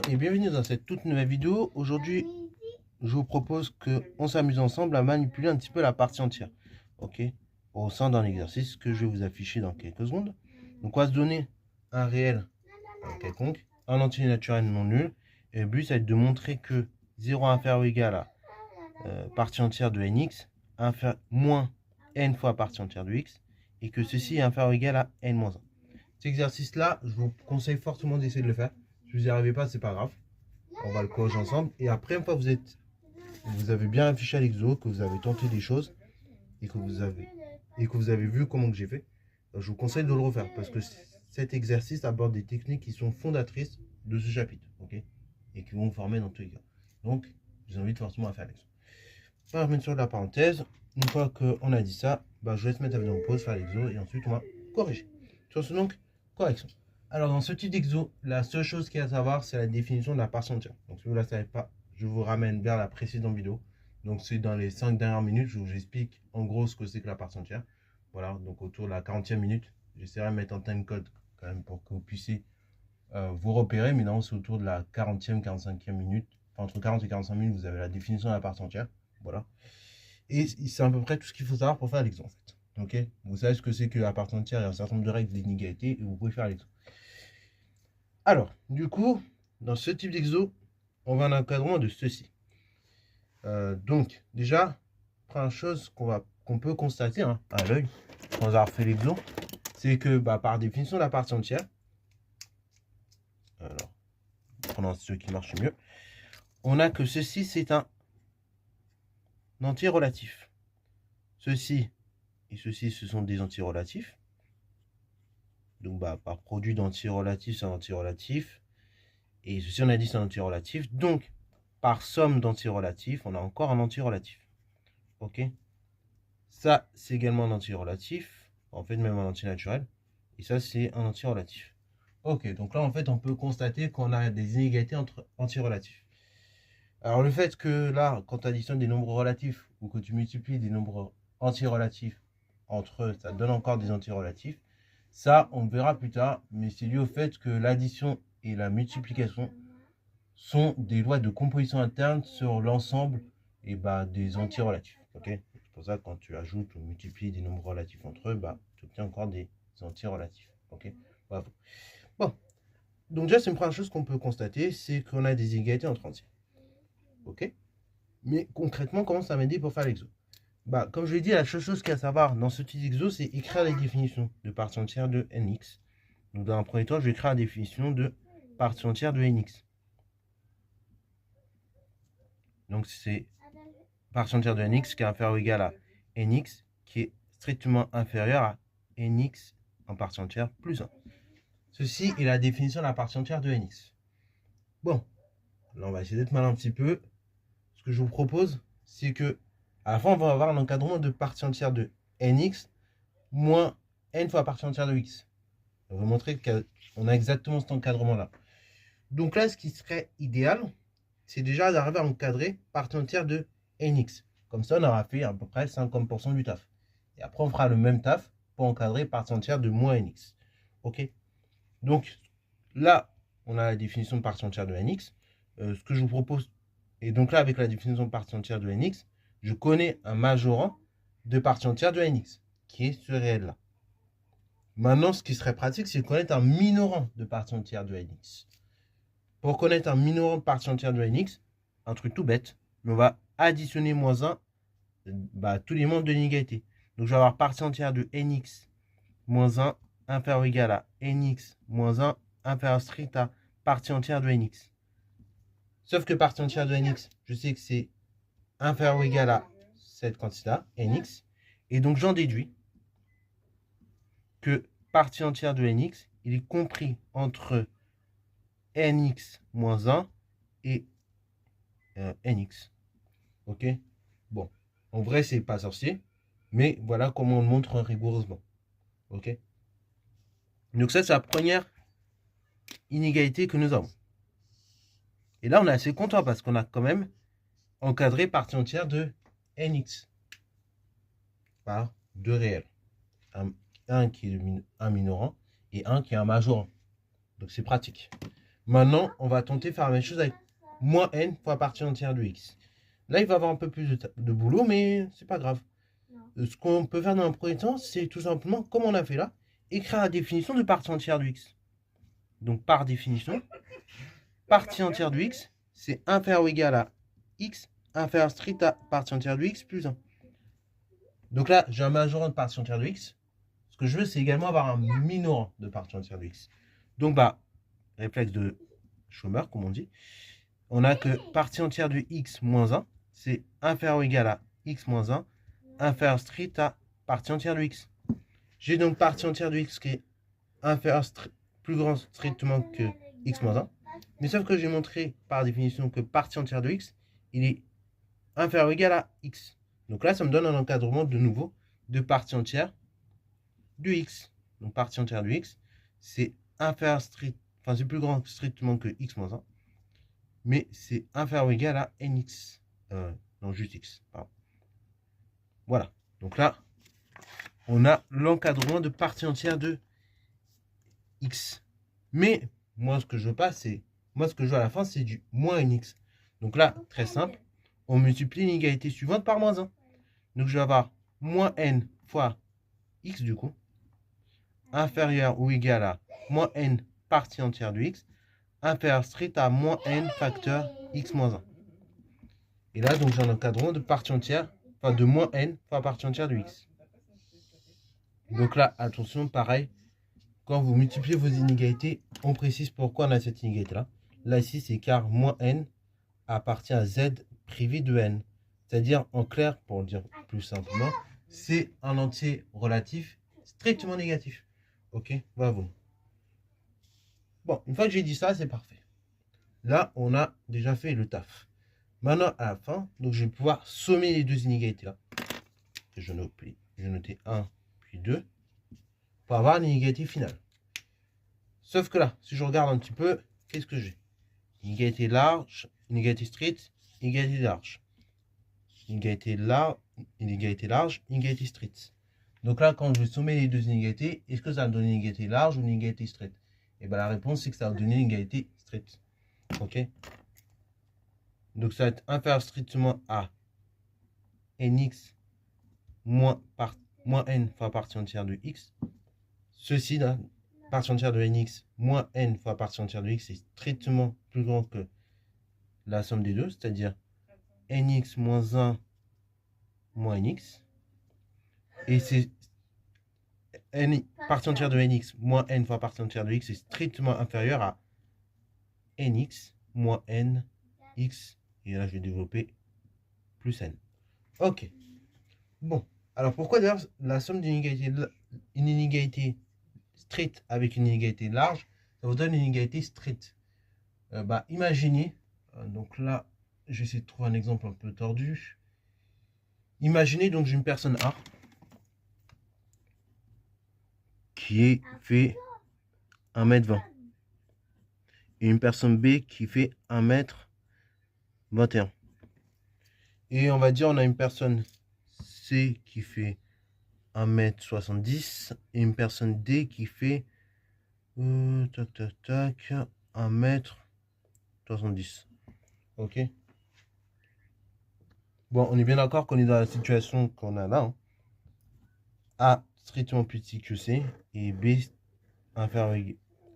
et bienvenue dans cette toute nouvelle vidéo. Aujourd'hui, je vous propose qu'on s'amuse ensemble à manipuler un petit peu la partie entière. Ok, au sein d'un exercice que je vais vous afficher dans quelques secondes. Donc on va se donner un réel quelconque, un entier naturel non nul. Et le but, ça va être de montrer que 0 inférieur ou égal à partie entière de nx moins n fois partie entière de x, et que ceci est inférieur ou égal à n moins 1. Cet exercice-là, je vous conseille fortement d'essayer de le faire. Si vous n'y arrivez pas, c'est pas grave. On va le corriger ensemble. Et après, une fois que vous avez bien affiché à l'exo, que vous avez tenté des choses et que vous avez vu comment que j'ai fait, je vous conseille de le refaire parce que cet exercice aborde des techniques qui sont fondatrices de ce chapitre, ok, et qui vont vous former dans tous les cas. Donc, je vous invite forcément à faire l'exo. On va remettre sur la parenthèse. Une fois qu'on a dit ça, je vais laisse mettre la vidéo en pause, faire l'exo et ensuite on va corriger. Sur ce donc, correction. Alors dans ce type d'exo, la seule chose qu'il y a à savoir, c'est la définition de la partie entière. Donc si vous ne la savez pas, je vous ramène vers la précédente vidéo. Donc c'est dans les 5 dernières minutes, je vous explique en gros ce que c'est que la partie entière. Voilà, donc autour de la 40e minute, j'essaierai de mettre un timecode quand même pour que vous puissiez vous repérer. Mais non, c'est autour de la 40e, 45e minute. Enfin, entre 40 et 45 minutes, vous avez la définition de la partie entière. Voilà. Et c'est à peu près tout ce qu'il faut savoir pour faire l'exo en fait. Ok, vous savez ce que c'est que la partie entière, il y a un certain nombre de règles d'inégalité et vous pouvez faire l'exo. Alors, du coup, dans ce type d'exo, on va en encadrement de ceci. Donc, déjà, première chose qu'on peut constater à l'œil, quand on a refait l'exo, c'est que par définition, la partie entière, alors, prenons ce qui marche mieux, on a que ceci, c'est un entier relatif. Ceci et ceci, ce sont des entiers relatifs. Donc, par produit d'entiers relatifs, c'est un entier relatif. Et ceci, on a dit, c'est un entier relatif. Donc, par somme d'entiers relatifs, on a encore un entier relatif. Ok, ça, c'est également un entier relatif. En fait, même un entier naturel. Et ça, c'est un entier relatif. Ok, donc là, en fait, on peut constater qu'on a des inégalités entre entiers relatifs. Alors, le fait que là, quand tu additionnes des nombres relatifs ou que tu multiplies des nombres entiers relatifs entre eux, ça donne encore des entiers relatifs. Ça, on verra plus tard, mais c'est dû au fait que l'addition et la multiplication sont des lois de composition interne sur l'ensemble des entiers relatifs. Okay, c'est pour ça que quand tu ajoutes ou multiplies des nombres relatifs entre eux, tu obtiens encore des entiers relatifs. Okay, bravo. Bon, donc déjà, c'est une première chose qu'on peut constater, c'est qu'on a des inégalités entre entiers. Ok, mais concrètement, comment ça m'aider pour faire l'exo? Comme je l'ai dit, la seule chose qu'il y a à savoir dans ce type d'exo, c'est écrire les définitions de partie entière de nx. Donc dans un premier temps, je vais écrire la définition de partie entière de nx. Donc c'est partie entière de nx qui est inférieur ou égal à nx qui est strictement inférieur à nx en partie entière plus 1. Ceci est la définition de la partie entière de nx. Bon, là on va essayer d'être malin un petit peu. Ce que je vous propose, c'est que à la fin on va avoir un encadrement de partie entière de nx moins n fois partie entière de x. On va montrer qu'on a exactement cet encadrement là. Donc là, ce qui serait idéal, c'est déjà d'arriver à encadrer partie entière de nx. Comme ça, on aura fait à peu près 50% du taf. Et après, on fera le même taf pour encadrer partie entière de moins nx. Ok. Donc là, on a la définition de partie entière de nx. Ce que je vous propose, et donc là, avec la définition de partie entière de nx, je connais un majorant de partie entière de nx, qui est ce réel-là. Maintenant, ce qui serait pratique, c'est de connaître un minorant de partie entière de nx. Pour connaître un minorant de partie entière de nx, un truc tout bête, mais on va additionner moins 1 tous les membres de l'inégalité. Donc je vais avoir partie entière de nx moins 1 inférieur ou égal à nx moins 1 inférieur strict à partie entière de nx. Sauf que partie entière de nx, je sais que c'est inférieur ou égal à cette quantité-là, nx. Et donc j'en déduis que partie entière de nx, il est compris entre nx moins 1 et nx. Ok. Bon, en vrai, c'est pas sorcier, mais voilà comment on le montre rigoureusement. Ok. Donc ça, c'est la première inégalité que nous avons. Et là, on est assez content parce qu'on a quand même encadré partie entière de nx par deux réels. Un qui est un minorant et un qui est un majorant. Donc c'est pratique. Maintenant, on va tenter de faire la même chose avec moins n fois partie entière de x. Là, il va avoir un peu plus de boulot, mais c'est pas grave. Ce qu'on peut faire dans un premier temps, c'est tout simplement, comme on a fait là, écrire la définition de partie entière de x. Donc, par définition, partie entière de x, c'est inférieur ou égal à x, inférieur strict à partie entière de x plus 1. Donc là, j'ai un majorant de partie entière de x. Ce que je veux, c'est également avoir un minorant de partie entière de x. Donc, réflexe de Schomer, comme on dit. On a que partie entière de x moins 1, c'est inférieur ou égal à x moins 1, inférieur strict à partie entière de x. J'ai donc partie entière de x qui est inférieur plus grand strictement que x moins 1. Mais sauf que j'ai montré par définition que partie entière de x, il est inférieur ou égal à x. Donc là, ça me donne un encadrement de nouveau de partie entière de x. Donc partie entière de x, c'est inférieur strict, enfin c'est plus grand strictement que x moins 1. Mais c'est inférieur ou égal à nx. Non, juste x. Pardon. Voilà. Donc là, on a l'encadrement de partie entière de x. Mais moi, ce que je veux pas, c'est... Moi, ce que je veux à la fin, c'est du moins nx. Donc là, très simple, on multiplie l'inégalité suivante par moins 1. Donc je vais avoir moins n fois x du coup, inférieur ou égal à moins n partie entière de x, inférieur strict à moins n facteur x moins 1. Et là, donc j'ai un encadrement de partie entière, enfin de moins n fois partie entière de x. Donc là, attention, pareil, quand vous multipliez vos inégalités, on précise pourquoi on a cette inégalité-là. Là, ici, c'est car moins n appartient à z privé de n. C'est-à-dire, en clair, pour le dire plus simplement, c'est un entier relatif strictement négatif. Ok, bravo. Bon, une fois que j'ai dit ça, c'est parfait. Là, on a déjà fait le taf. Maintenant, à la fin, donc je vais pouvoir sommer les deux inégalités-là. Je vais noter 1, puis 2, pour avoir l'inégalité finale. Sauf que là, si je regarde un petit peu, qu'est-ce que j'ai? Inégalité large, inégalité stricte, inégalité large. Inégalité large, inégalité stricte. Donc là, quand je vais sommer les deux inégalités, est-ce que ça va me donner une inégalité large ou une inégalité stricte? Et bien la réponse, c'est que ça va me donner une inégalité stricte. Ok? Donc ça va être inférieur strictement à nx moins n fois partie entière de x. Ceci, là, partie entière de nx moins n fois partie entière de x est strictement plus grand que la somme des deux, c'est-à-dire nx moins 1 moins nx. Et c'est partie entière de nx moins n fois partie entière de x est strictement inférieur à nx moins n x. Et là, je vais développer plus n. Ok. Bon. Alors, pourquoi d'ailleurs la somme d'une inégalité stricte avec une inégalité large, ça vous donne une inégalité stricte? Imaginez, donc là, je vais essayer de trouver un exemple un peu tordu. Imaginez donc j'ai une personne A qui fait 1m20 et une personne B qui fait 1m21. Et on va dire on a une personne C qui fait 1m70 et une personne D qui fait 1m70. Ok. Bon, on est bien d'accord qu'on est dans la situation qu'on a là. Hein. A strictement plus petit que C et B inférieur.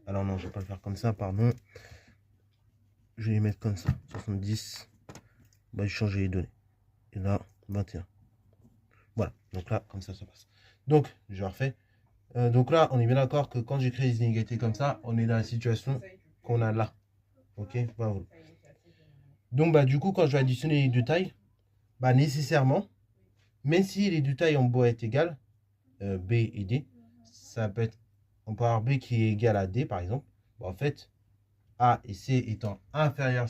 Alors non, je vais pas le faire comme ça, pardon. Je vais les mettre comme ça. 70. Je vais changer les données. Et là, 21. Voilà. Donc là, comme ça passe. Donc, je refais. Donc là, on est bien d'accord que quand j'écris les inégalités comme ça, on est dans la situation qu'on a là. Ok, voilà. Donc, du coup, quand je vais additionner les deux tailles, nécessairement, même si les deux tailles ont beau être égales, B et D, ça peut être, on peut avoir B qui est égal à D, par exemple. En fait, A et C étant inférieurs,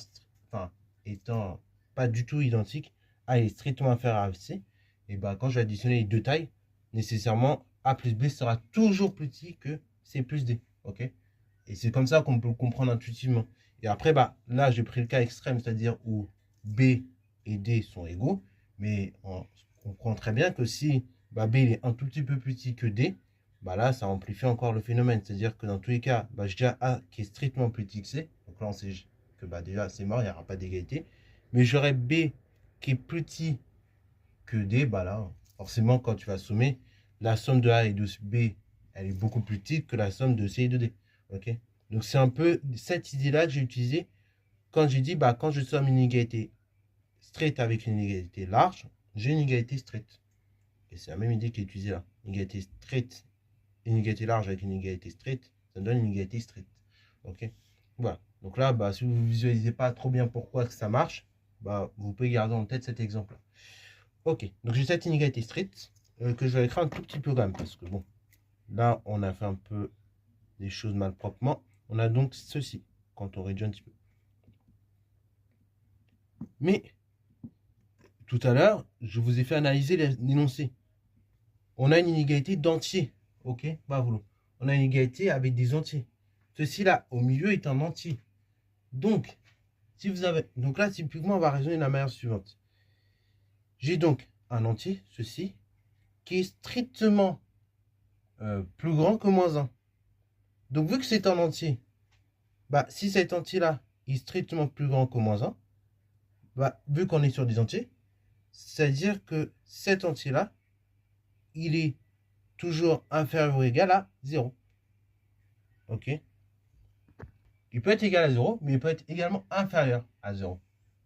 enfin, étant pas du tout identiques, A est strictement inférieur à C, et quand je vais additionner les deux tailles, nécessairement, A plus B sera toujours plus petit que C plus D. Ok? Et c'est comme ça qu'on peut le comprendre intuitivement. Et après, là, j'ai pris le cas extrême, c'est-à-dire où B et D sont égaux, mais on comprend très bien que si B est un tout petit peu plus petit que D, là, ça amplifie encore le phénomène. C'est-à-dire que dans tous les cas, j'ai déjà A qui est strictement plus petit que C. Donc Donc là, on sait que bah, déjà, c'est mort, il n'y aura pas d'égalité. Mais j'aurai B qui est plus petit que D. Bah là, forcément, quand tu vas sommer, la somme de A et de B, elle est beaucoup plus petite que la somme de C et de D. Ok? Donc c'est un peu cette idée-là que j'ai utilisée quand j'ai dit, bah, quand je somme une inégalité straight avec une inégalité large, j'ai une inégalité straight. Et c'est la même idée qui est utilisée là. Inégalité straight, inégalité large avec une inégalité straight, ça donne une inégalité straight. Ok? Voilà. Donc là, bah, si vous ne visualisez pas trop bien pourquoi ça marche, bah, vous pouvez garder en tête cet exemple-là. Ok, donc j'ai cette inégalité straight que je vais écrire un tout petit peu quand même, parce que bon, là, on a fait un peu des choses malproprement. On a donc ceci, quand on réduit un petit peu. Mais, tout à l'heure, je vous ai fait analyser l'énoncé. On a une inégalité d'entiers, ok? Bah, voilà. On a une inégalité avec des entiers. Ceci-là, au milieu, est un entier. Donc, si vous avez... Donc là, typiquement, on va raisonner de la manière suivante. J'ai donc un entier, ceci, qui est strictement plus grand que moins 1. Donc, vu que c'est un entier, bah, si cet entier-là est strictement plus grand que moins 1, bah, vu qu'on est sur des entiers, c'est-à-dire que cet entier-là, il est toujours inférieur ou égal à 0. Ok? Il peut être égal à 0, mais il peut être également inférieur à 0.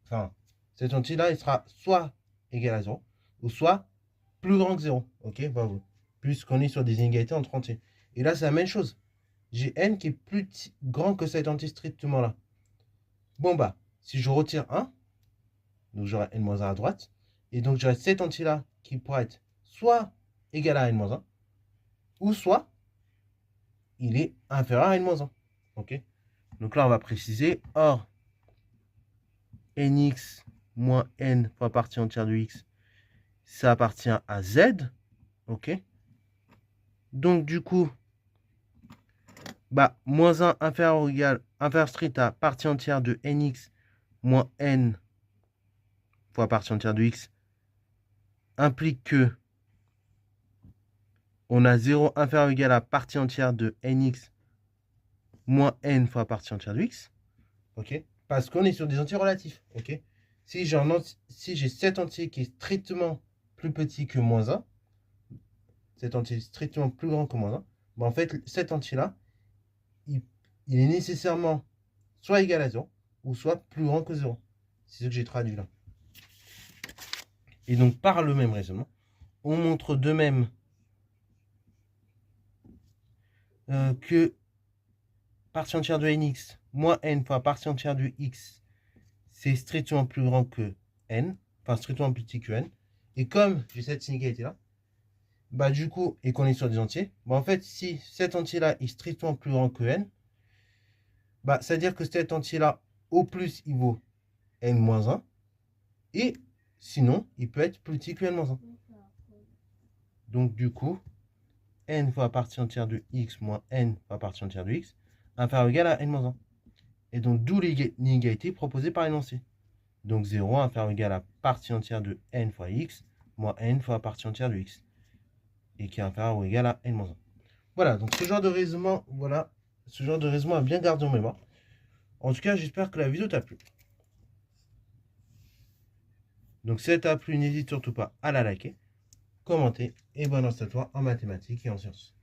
Enfin, cet entier-là, il sera soit égal à 0, ou soit plus grand que 0. Ok? Bravo. Puisqu'on est sur des inégalités entre entiers. Et là, c'est la même chose. J'ai n qui est plus grand que cet entier strictement là. Bon, bah, si je retire 1, donc j'aurai n-1 à droite, et donc j'aurai cet entier-là qui pourra être soit égal à n-1, ou soit il est inférieur à n-1. Ok? Donc là, on va préciser, or, nx moins n fois partie entière de x, ça appartient à z. Ok? Donc du coup, bah, moins 1 inférieur ou égal, inférieur strict à partie entière de nx moins n fois partie entière de x implique que on a 0 inférieur ou égal à partie entière de nx moins n fois partie entière de x. Ok? Parce qu'on est sur des entiers relatifs. Ok? Si j'ai cet entier qui est strictement plus petit que moins 1, cet entier est strictement plus grand que moins 1, bah en fait, cet entier-là, il est nécessairement soit égal à 0, ou soit plus grand que 0. C'est ce que j'ai traduit là. Et donc, par le même raisonnement, on montre de même que partie entière de nx moins n fois partie entière de x, c'est strictement plus grand que n, enfin strictement plus petit que n. Et comme j'ai cette inégalité-là, bah du coup, et qu'on est sur des entiers, bah en fait, si cet entier-là est strictement plus grand que n, bah c'est-à-dire que cet entier-là, au plus, il vaut n-1, et sinon, il peut être plus petit que n-1. Donc du coup, n fois partie entière de x moins n fois partie entière de x, inférieur ou égal à n-1. Et donc d'où l'inégalité proposée par l'énoncé. Donc 0 inférieur ou égal à partie entière de n fois x moins n fois partie entière de x. Et qui est inférieur ou égal à n-1. Voilà, donc ce genre de raisonnement, voilà, ce genre de raisonnement à bien garder en mémoire. En tout cas, j'espère que la vidéo t'a plu. Donc si elle t'a plu, n'hésite surtout pas à la liker, commenter et bonne chance à toi en mathématiques et en sciences.